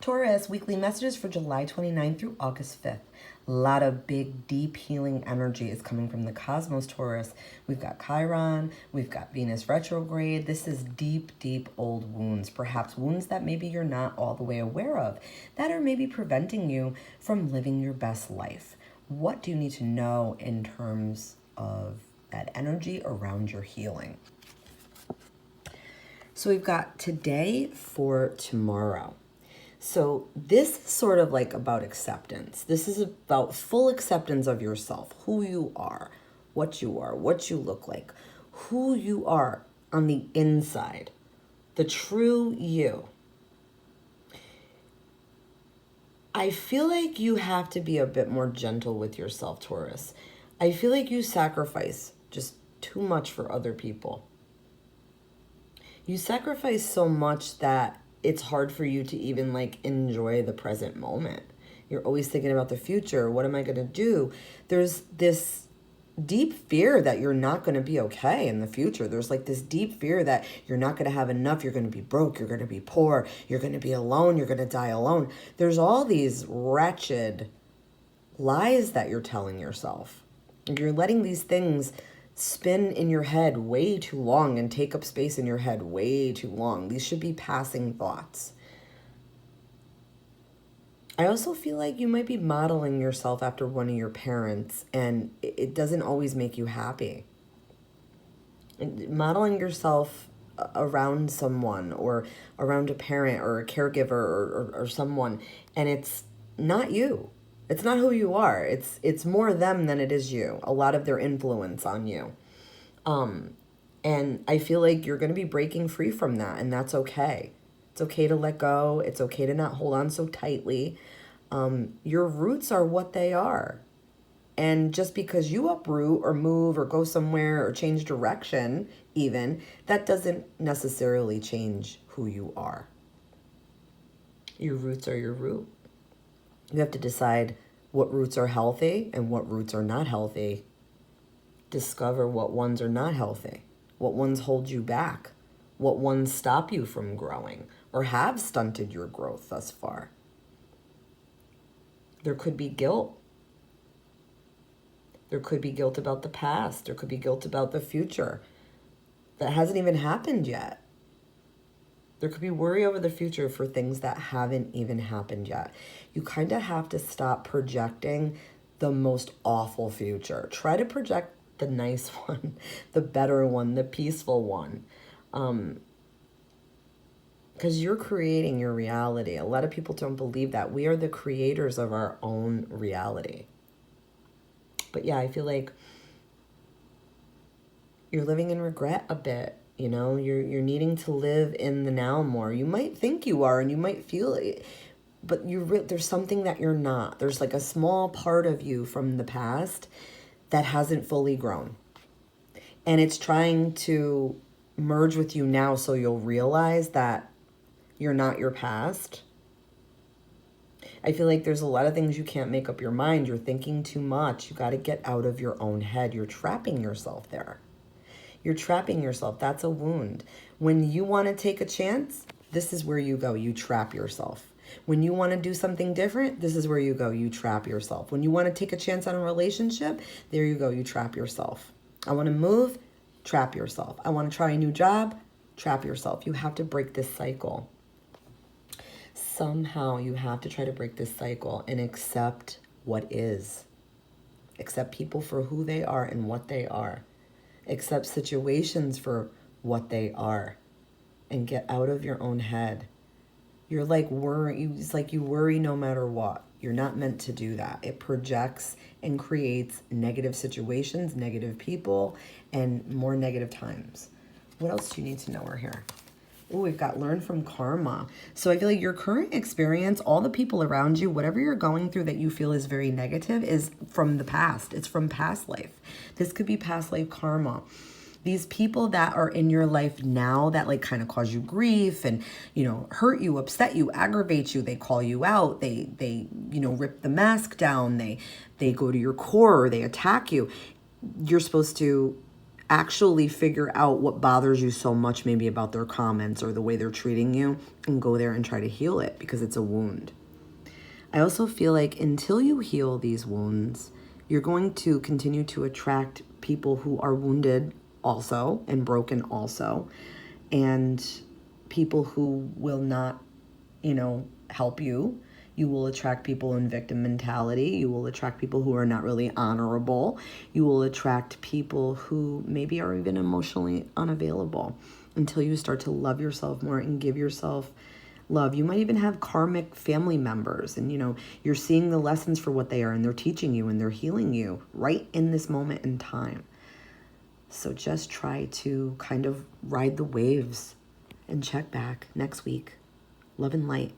Taurus, weekly messages for July 29th through August 5th. A lot of big, deep healing energy is coming from the cosmos, Taurus. We've got Chiron, we've got Venus retrograde. This is deep, deep old wounds, perhaps wounds that maybe you're not all the way aware of, that are maybe preventing you from living your best life. What do you need to know in terms of that energy around your healing? So we've got today for tomorrow. So this is sort of like about acceptance. This is about full acceptance of yourself, who you are, what you look like, who you are on the inside, the true you. I feel like you have to be a bit more gentle with yourself, Taurus. I feel like you sacrifice just too much for other people. You sacrifice so much that it's hard for you to even like enjoy the present moment. You're always thinking about the future. What am I going to do? There's this deep fear that you're not going to be okay in the future. There's like this deep fear that you're not going to have enough. You're going to be broke. You're going to be poor. You're going to be alone. You're going to die alone. There's all these wretched lies that you're telling yourself. You're letting these things spin in your head way too long and take up space in your head way too long. These should be passing thoughts. I also feel like you might be modeling yourself after one of your parents, and it doesn't always make you happy. Modeling yourself around someone or around a parent or a caregiver or someone, and it's not you. It's not who you are. It's more them than it is you. A lot of their influence on you. And I feel like you're going to be breaking free from that, and that's okay. It's okay to let go. It's okay to not hold on so tightly. Your roots are what they are. And just because you uproot or move or go somewhere or change direction even, that doesn't necessarily change who you are. Your roots are your root. You have to decide what roots are healthy and what roots are not healthy. Discover what ones are not healthy, what ones hold you back, what ones stop you from growing or have stunted your growth thus far. There could be guilt. There could be guilt about the past. There could be guilt about the future that hasn't even happened yet. There could be worry over the future for things that haven't even happened yet. You kind of have to stop projecting the most awful future. Try to project the nice one, the better one, the peaceful one. Because you're creating your reality. A lot of people don't believe that. We are the creators of our own reality. But yeah, I feel like you're living in regret a bit. You know, you're needing to live in the now more. You might think you are and you might feel it, but there's something that you're not. There's like a small part of you from the past that hasn't fully grown. And it's trying to merge with you now so you'll realize that you're not your past. I feel like there's a lot of things you can't make up your mind. You're thinking too much. You got to get out of your own head. You're trapping yourself there. You're trapping yourself. That's a wound. When you want to take a chance, this is where you go. You trap yourself. When you want to do something different, this is where you go. You trap yourself. When you want to take a chance on a relationship, there you go. You trap yourself. I want to move, trap yourself. I want to try a new job, trap yourself. You have to break this cycle. Somehow you have to try to break this cycle and accept what is. Accept people for who they are and what they are. Accept situations for what they are and get out of your own head. You're like it's like you worry no matter what. You're not meant to do that. It projects and creates negative situations, negative people, and more negative times. What else do you need to know here? Oh, we've got learn from karma. So I feel like your current experience, all the people around you, whatever you're going through that you feel is very negative is from the past. It's from past life. This could be past life karma. These people that are in your life now that like kind of cause you grief and, you know, hurt you, upset you, aggravate you, they call you out, they you know, rip the mask down, they go to your core, they attack you. You're supposed to actually figure out what bothers you so much maybe about their comments or the way they're treating you, and go there and try to heal it, because it's a wound. I also feel like until you heal these wounds, you're going to continue to attract people who are wounded also and broken also, and people who will not, help you. You will attract people in victim mentality. You will attract people who are not really honorable. You will attract people who maybe are even emotionally unavailable, until you start to love yourself more and give yourself love. You might even have karmic family members, and you're seeing the lessons for what they are, and they're teaching you and they're healing you right in this moment in time. So just try to kind of ride the waves and check back next week. Love and light.